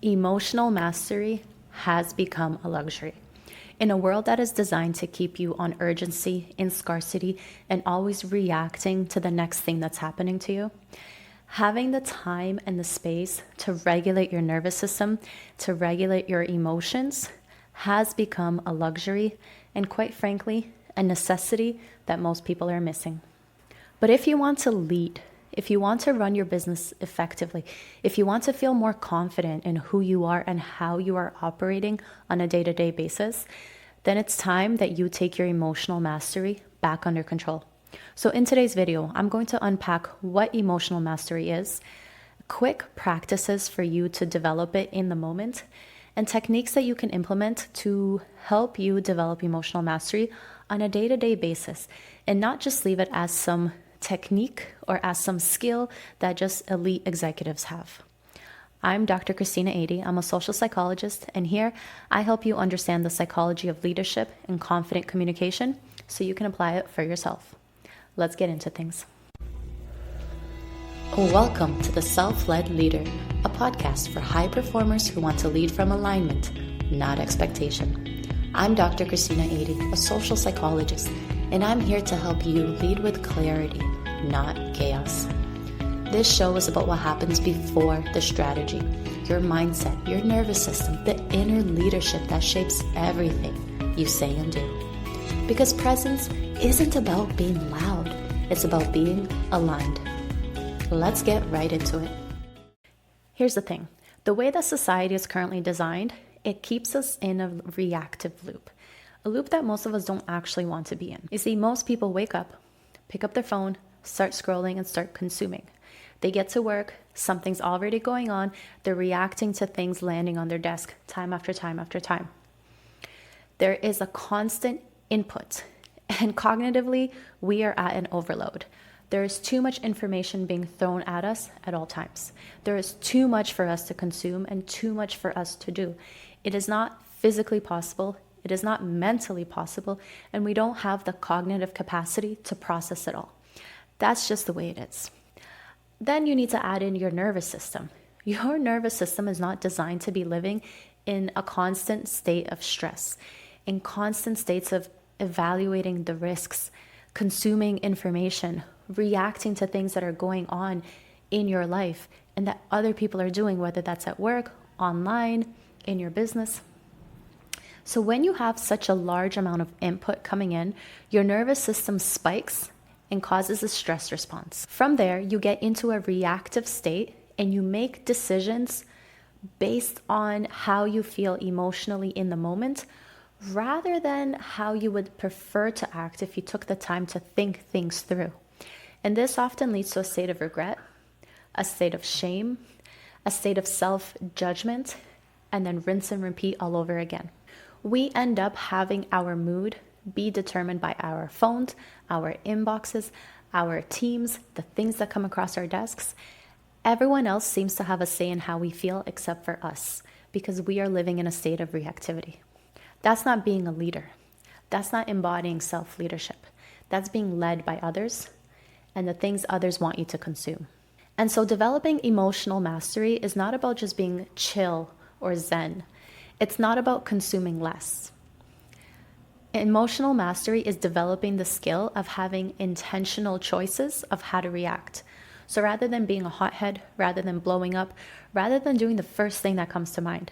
Emotional mastery has become a luxury. In a world that is designed to keep you on urgency, in scarcity, and always reacting to the next thing that's happening to you, having the time and the space to regulate your nervous system, to regulate your emotions, has become a luxury and, quite frankly, a necessity that most people are missing. But if you want to lead, if you want to run your business effectively, if you want to feel more confident in who you are and how you are operating on a day-to-day basis, then it's time that you take your emotional mastery back under control. So in today's video, I'm going to unpack what emotional mastery is, quick practices for you to develop it in the moment, and techniques that you can implement to help you develop emotional mastery on a day-to-day basis, and not just leave it as some technique or as some skill that just elite executives have. I'm Dr. Christina Ady. I'm a social psychologist, and here I help you understand the psychology of leadership and confident communication so you can apply it for yourself. Let's get into things. Welcome to The Self-Led Leader, a podcast for high performers who want to lead from alignment, not expectation. I'm Dr. Christina Ady, a social psychologist, and I'm here to help you lead with clarity, not chaos. This show is about what happens before the strategy, your mindset, your nervous system, the inner leadership that shapes everything you say and do. Because presence isn't about being loud, it's about being aligned. Let's get right into it. Here's the thing. The way that society is currently designed, it keeps us in a reactive loop. A loop that most of us don't actually want to be in. You see, most people wake up, pick up their phone, start scrolling, and start consuming. They get to work, something's already going on, they're reacting to things landing on their desk time after time after time. There is a constant input, and cognitively, we are at an overload. There is too much information being thrown at us at all times. There is too much for us to consume and too much for us to do. It is not physically possible. It is not mentally possible, and we don't have the cognitive capacity to process it all. That's just the way it is. Then you need to add in your nervous system. Your nervous system is not designed to be living in a constant state of stress, in constant states of evaluating the risks, consuming information, reacting to things that are going on in your life and that other people are doing, whether that's at work, online, in your business. So when you have such a large amount of input coming in, your nervous system spikes and causes a stress response. From there, you get into a reactive state and you make decisions based on how you feel emotionally in the moment, rather than how you would prefer to act if you took the time to think things through. And this often leads to a state of regret, a state of shame, a state of self-judgment, and then rinse and repeat all over again. We end up having our mood be determined by our phones, our inboxes, our teams, the things that come across our desks. Everyone else seems to have a say in how we feel except for us, because we are living in a state of reactivity. That's not being a leader. That's not embodying self-leadership. That's being led by others and the things others want you to consume. And so developing emotional mastery is not about just being chill or zen. It's not about consuming less. Emotional mastery is developing the skill of having intentional choices of how to react. So rather than being a hothead, rather than blowing up, rather than doing the first thing that comes to mind,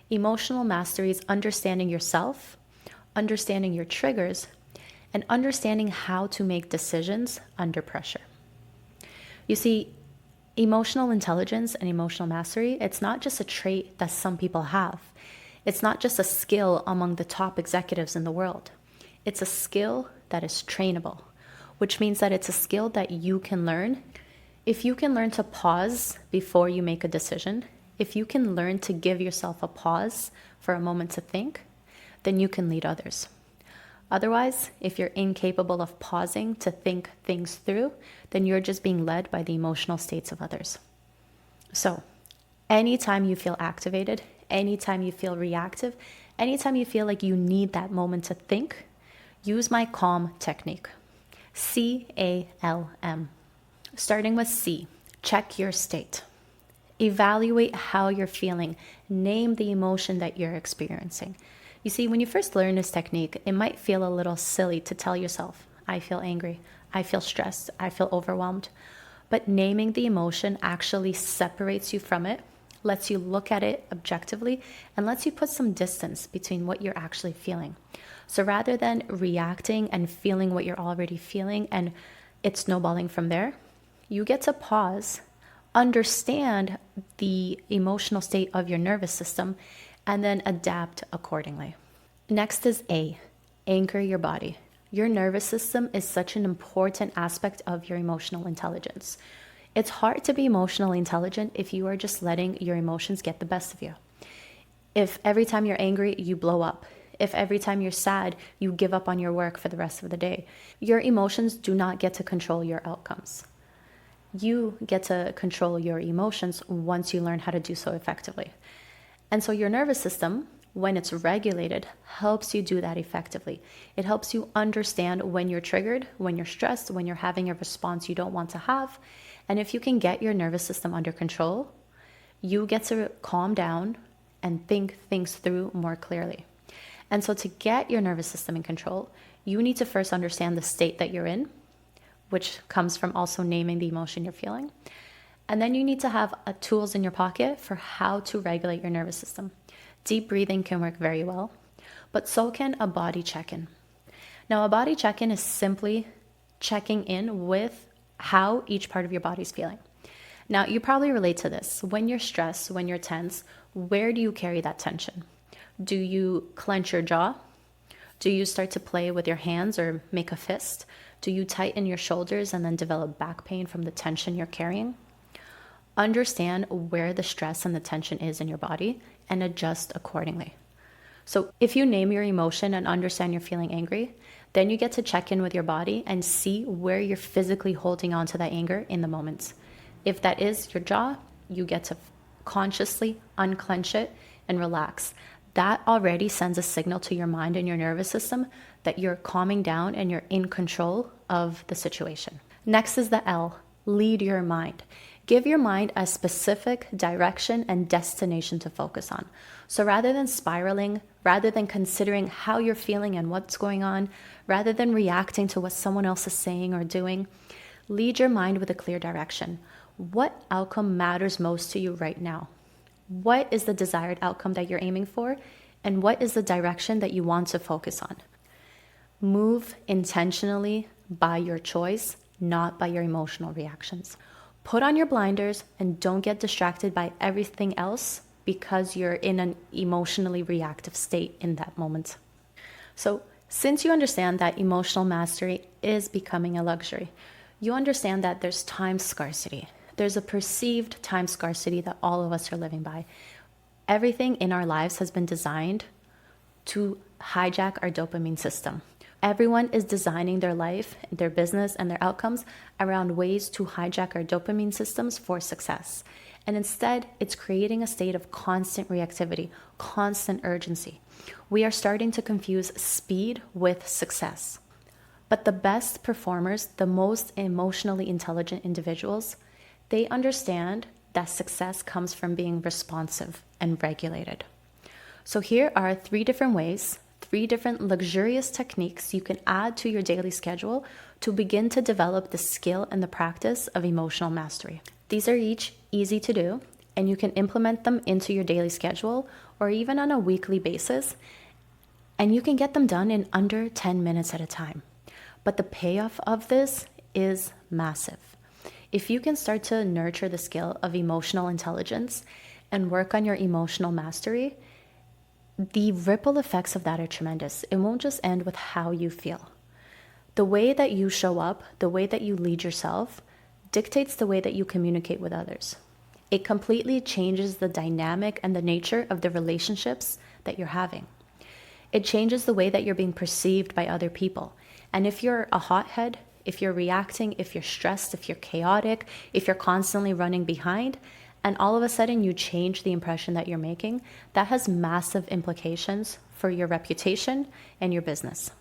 emotional mastery is understanding yourself, understanding your triggers, and understanding how to make decisions under pressure. You see, emotional intelligence and emotional mastery, it's not just a trait that some people have. It's not just a skill among the top executives in the world. It's a skill that is trainable, which means that it's a skill that you can learn. If you can learn to pause before you make a decision, if you can learn to give yourself a pause for a moment to think, then you can lead others. Otherwise, if you're incapable of pausing to think things through, then you're just being led by the emotional states of others. So, anytime you feel activated, anytime you feel reactive, anytime you feel like you need that moment to think, use my CALM technique. CALM. Starting with C, check your state. Evaluate how you're feeling. Name the emotion that you're experiencing. You see, when you first learn this technique, it might feel a little silly to tell yourself, I feel angry, I feel stressed, I feel overwhelmed. But naming the emotion actually separates you from it, lets you look at it objectively, and lets you put some distance between what you're actually feeling. So rather than reacting and feeling what you're already feeling and it snowballing from there, you get to pause, understand the emotional state of your nervous system, and then adapt accordingly. Next is A, anchor your body. Your nervous system is such an important aspect of your emotional intelligence. It's hard to be emotionally intelligent if you are just letting your emotions get the best of you. If every time you're angry, you blow up. If every time you're sad, you give up on your work for the rest of the day. Your emotions do not get to control your outcomes. You get to control your emotions once you learn how to do so effectively. And so your nervous system, when it's regulated, helps you do that effectively. It helps you understand when you're triggered, when you're stressed, when you're having a response you don't want to have. And if you can get your nervous system under control, you get to calm down and think things through more clearly. And so to get your nervous system in control, you need to first understand the state that you're in, which comes from also naming the emotion you're feeling. And then you need to have tools in your pocket for how to regulate your nervous system. Deep breathing can work very well, but so can a body check-in. Now, a body check-in is simply checking in with how each part of your body is feeling. Now, you probably relate to this. When you're stressed, when you're tense, where do you carry that tension? Do you clench your jaw? Do you start to play with your hands or make a fist? Do you tighten your shoulders and then develop back pain from the tension you're carrying? Understand where the stress and the tension is in your body and adjust accordingly. So if you name your emotion and understand you're feeling angry, then you get to check in with your body and see where you're physically holding on to that anger in the moment. If that is your jaw, you get to consciously unclench it and relax. That already sends a signal to your mind and your nervous system that you're calming down and you're in control of the situation. Next is the L, lead your mind. Give your mind a specific direction and destination to focus on. So rather than spiraling, rather than considering how you're feeling and what's going on, rather than reacting to what someone else is saying or doing, lead your mind with a clear direction. What outcome matters most to you right now? What is the desired outcome that you're aiming for? And what is the direction that you want to focus on? Move intentionally by your choice, not by your emotional reactions. Put on your blinders and don't get distracted by everything else because you're in an emotionally reactive state in that moment. So, since you understand that emotional mastery is becoming a luxury, you understand that there's time scarcity. There's a perceived time scarcity that all of us are living by. Everything in our lives has been designed to hijack our dopamine system. Everyone is designing their life, their business, and their outcomes around ways to hijack our dopamine systems for success. And instead, it's creating a state of constant reactivity, constant urgency. We are starting to confuse speed with success. But the best performers, the most emotionally intelligent individuals, they understand that success comes from being responsive and regulated. So here are 3 different ways, 3 different luxurious techniques you can add to your daily schedule to begin to develop the skill and the practice of emotional mastery. These are each easy to do, and you can implement them into your daily schedule or even on a weekly basis, and you can get them done in under 10 minutes at a time. But the payoff of this is massive. If you can start to nurture the skill of emotional intelligence and work on your emotional mastery, the ripple effects of that are tremendous. It won't just end with how you feel. The way that you show up, the way that you lead yourself, dictates the way that you communicate with others. It completely changes the dynamic and the nature of the relationships that you're having. It changes the way that you're being perceived by other people. And if you're a hothead, if you're reacting, if you're stressed, if you're chaotic, if you're constantly running behind, and all of a sudden you change the impression that you're making, that has massive implications for your reputation and your business,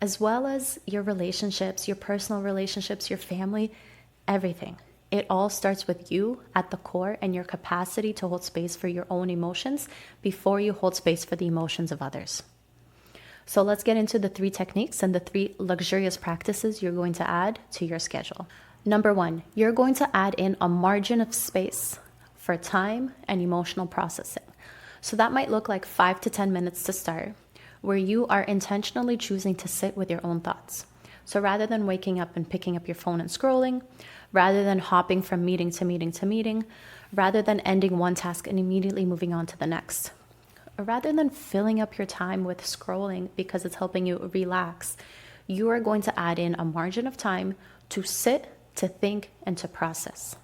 as well as your relationships, your personal relationships, your family, everything. It all starts with you at the core and your capacity to hold space for your own emotions before you hold space for the emotions of others. So let's get into the 3 techniques and the 3 luxurious practices you're going to add to your schedule. Number 1, you're going to add in a margin of space for time and emotional processing. So that might look like 5 to 10 minutes to start, where you are intentionally choosing to sit with your own thoughts. So rather than waking up and picking up your phone and scrolling, rather than hopping from meeting to meeting to meeting, rather than ending one task and immediately moving on to the next, or rather than filling up your time with scrolling because it's helping you relax, you are going to add in a margin of time to sit, to think, and to process.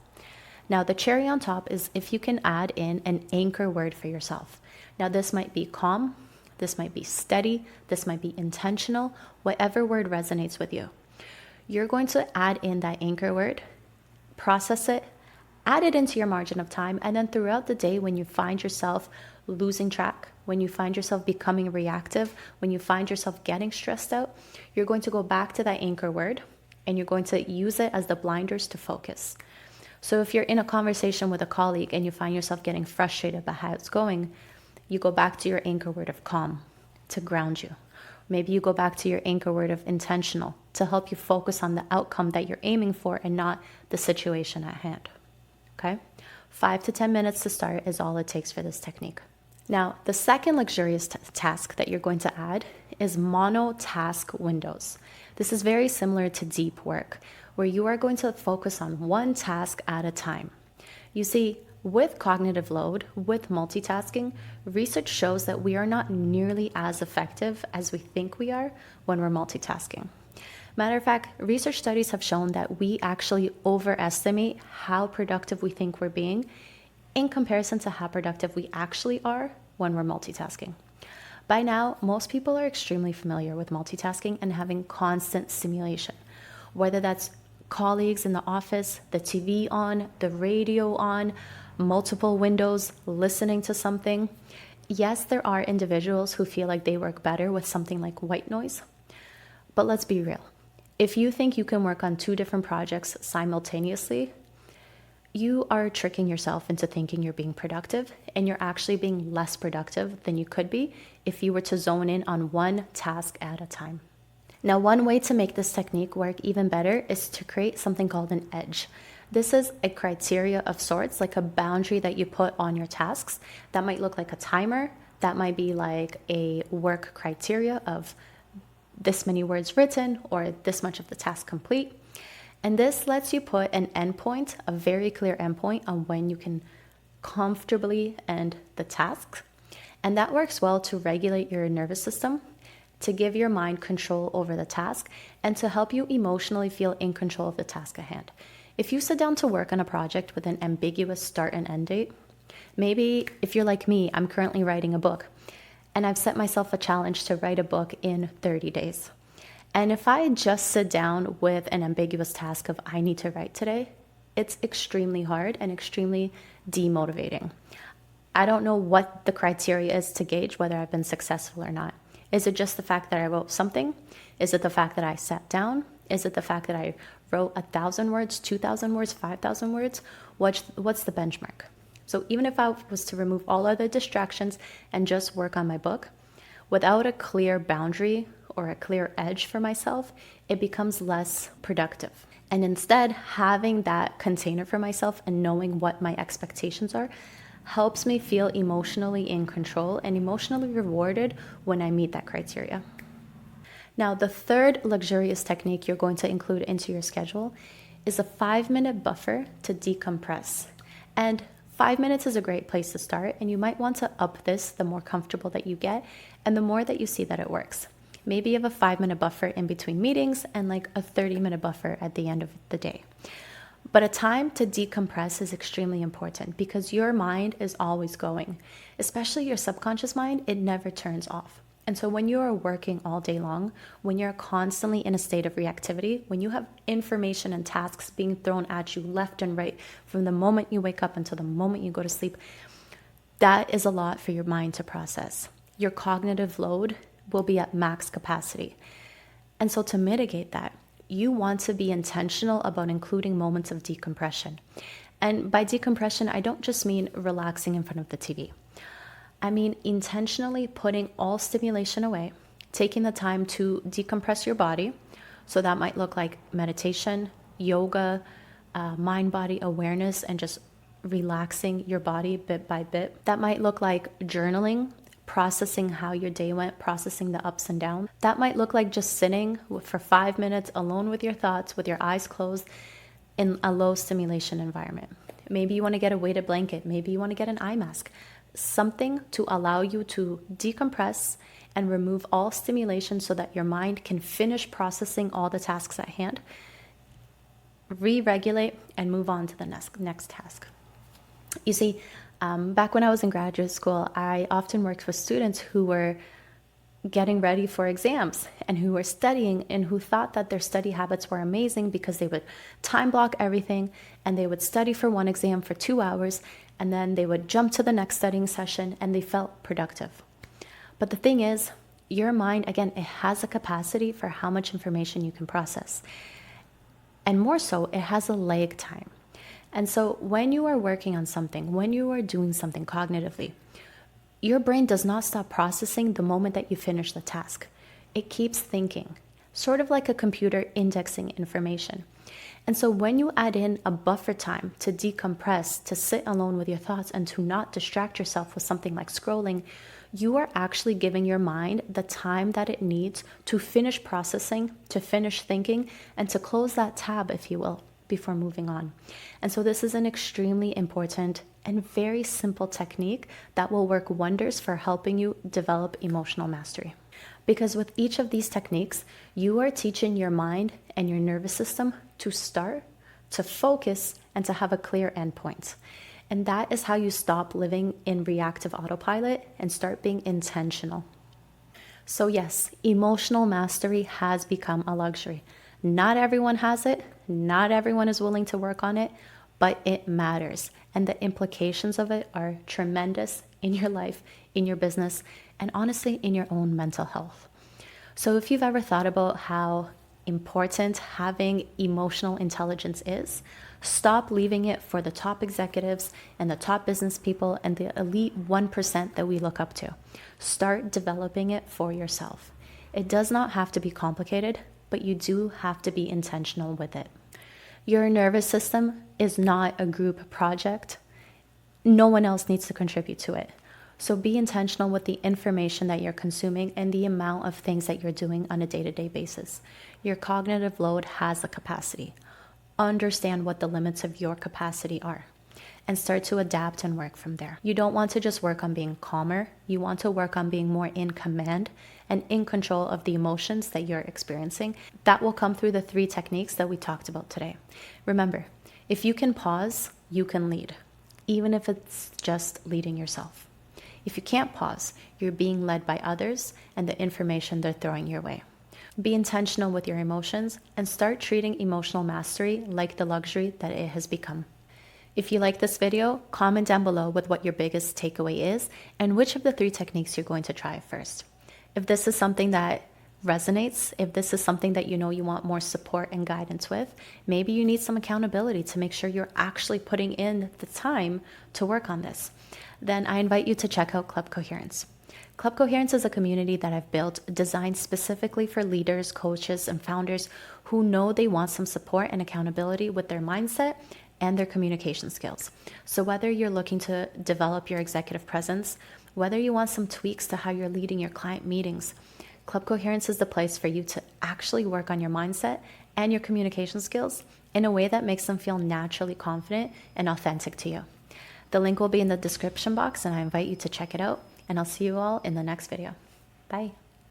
Now, the cherry on top is if you can add in an anchor word for yourself. Now, this might be calm, this might be steady, this might be intentional, whatever word resonates with you. You're going to add in that anchor word, process it, add it into your margin of time, and then throughout the day, when you find yourself losing track, when you find yourself becoming reactive, when you find yourself getting stressed out, you're going to go back to that anchor word and you're going to use it as the blinders to focus. So if you're in a conversation with a colleague and you find yourself getting frustrated about how it's going, you go back to your anchor word of calm to ground you. Maybe you go back to your anchor word of intentional to help you focus on the outcome that you're aiming for and not the situation at hand. Okay? 5 to 10 minutes to start is all it takes for this technique. Now, the second luxurious task that you're going to add is monotask windows. This is very similar to deep work, where you are going to focus on one task at a time. You see, with cognitive load, with multitasking, research shows that we are not nearly as effective as we think we are when we're multitasking. Matter of fact, research studies have shown that we actually overestimate how productive we think we're being in comparison to how productive we actually are when we're multitasking. By now, most people are extremely familiar with multitasking and having constant stimulation, whether that's colleagues in the office, the TV on, the radio on, multiple windows, listening to something. Yes, there are individuals who feel like they work better with something like white noise, but let's be real. If you think you can work on 2 different projects simultaneously, you are tricking yourself into thinking you're being productive, and you're actually being less productive than you could be if you were to zone in on one task at a time. Now, one way to make this technique work even better is to create something called an edge. This is a criteria of sorts, like a boundary that you put on your tasks. That might look like a timer. That might be like a work criteria of this many words written or this much of the task complete. And this lets you put an endpoint, a very clear endpoint on when you can comfortably end the task. And that works well to regulate your nervous system, to give your mind control over the task, and to help you emotionally feel in control of the task at hand. If you sit down to work on a project with an ambiguous start and end date, maybe if you're like me, I'm currently writing a book, and I've set myself a challenge to write a book in 30 days. And if I just sit down with an ambiguous task of I need to write today, it's extremely hard and extremely demotivating. I don't know what the criteria is to gauge whether I've been successful or not. Is it just the fact that I wrote something? Is it the fact that I sat down? Is it the fact that I wrote 1,000 words, 2,000 words, 5,000 words? What's the benchmark? So even if I was to remove all other distractions and just work on my book, without a clear boundary or a clear edge for myself, it becomes less productive. And instead, having that container for myself and knowing what my expectations are helps me feel emotionally in control and emotionally rewarded when I meet that criteria. Now, the third luxurious technique you're going to include into your schedule is a 5-minute buffer to decompress. And 5 minutes is a great place to start, and you might want to up this the more comfortable that you get and the more that you see that it works. Maybe you have a 5-minute buffer in between meetings and like a 30-minute buffer at the end of the day. But a time to decompress is extremely important because your mind is always going, especially your subconscious mind. It never turns off. And so when you are working all day long, when you're constantly in a state of reactivity, when you have information and tasks being thrown at you left and right from the moment you wake up until the moment you go to sleep, that is a lot for your mind to process. Your cognitive load will be at max capacity. And so to mitigate that, you want to be intentional about including moments of decompression. And by decompression, I don't just mean relaxing in front of the TV. I mean intentionally putting all stimulation away, taking the time to decompress your body. So that might look like meditation, yoga, mind-body awareness, and just relaxing your body bit by bit. That might look like journaling, processing how your day went, processing the ups and downs. That might look like just sitting for 5 minutes alone with your thoughts, with your eyes closed, in a low stimulation environment. Maybe you want to get a weighted blanket. Maybe you want to get an eye mask. Something to allow you to decompress and remove all stimulation so that your mind can finish processing all the tasks at hand, re-regulate, and move on to the next task. You see, back when I was in graduate school, I often worked with students who were getting ready for exams and who were studying and who thought that their study habits were amazing because they would time block everything and they would study for one exam for 2 hours and then they would jump to the next studying session and they felt productive. But the thing is, your mind, again, it has a capacity for how much information you can process. And more so, it has a lag time. And so when you are working on something, when you are doing something cognitively, your brain does not stop processing the moment that you finish the task. It keeps thinking, sort of like a computer indexing information. And so when you add in a buffer time to decompress, to sit alone with your thoughts, and to not distract yourself with something like scrolling, you are actually giving your mind the time that it needs to finish processing, to finish thinking, and to close that tab, if you will, before moving on. And so this is an extremely important and very simple technique that will work wonders for helping you develop emotional mastery. Because with each of these techniques, you are teaching your mind and your nervous system to start, to focus, and to have a clear endpoint. And that is how you stop living in reactive autopilot and start being intentional. So yes, emotional mastery has become a luxury. Not everyone has it. Not everyone is willing to work on it, but it matters. And the implications of it are tremendous in your life, in your business, and honestly, in your own mental health. So if you've ever thought about how important having emotional intelligence is, stop leaving it for the top executives and the top business people and the elite 1% that we look up to. Start developing it for yourself. It does not have to be complicated, but you do have to be intentional with it. Your nervous system is not a group project. No one else needs to contribute to it. So be intentional with the information that you're consuming and the amount of things that you're doing on a day-to-day basis. Your cognitive load has a capacity. Understand what the limits of your capacity are and start to adapt and work from there. You don't want to just work on being calmer. You want to work on being more in command and in control of the emotions that you're experiencing. That will come through the 3 techniques that we talked about today. Remember, if you can pause, you can lead, even if it's just leading yourself. If you can't pause, you're being led by others and the information they're throwing your way. Be intentional with your emotions and start treating emotional mastery like the luxury that it has become. If you like this video, comment down below with what your biggest takeaway is and which of the 3 techniques you're going to try first. If this is something that resonates, if this is something that you know you want more support and guidance with, maybe you need some accountability to make sure you're actually putting in the time to work on this, then I invite you to check out Club Coherence. Club Coherence is a community that I've built designed specifically for leaders, coaches, and founders who know they want some support and accountability with their mindset and their communication skills. So whether you're looking to develop your executive presence, whether you want some tweaks to how you're leading your client meetings, Club Coherence is the place for you to actually work on your mindset and your communication skills in a way that makes them feel naturally confident and authentic to you. The link will be in the description box and I invite you to check it out, and I'll see you all in the next video. Bye.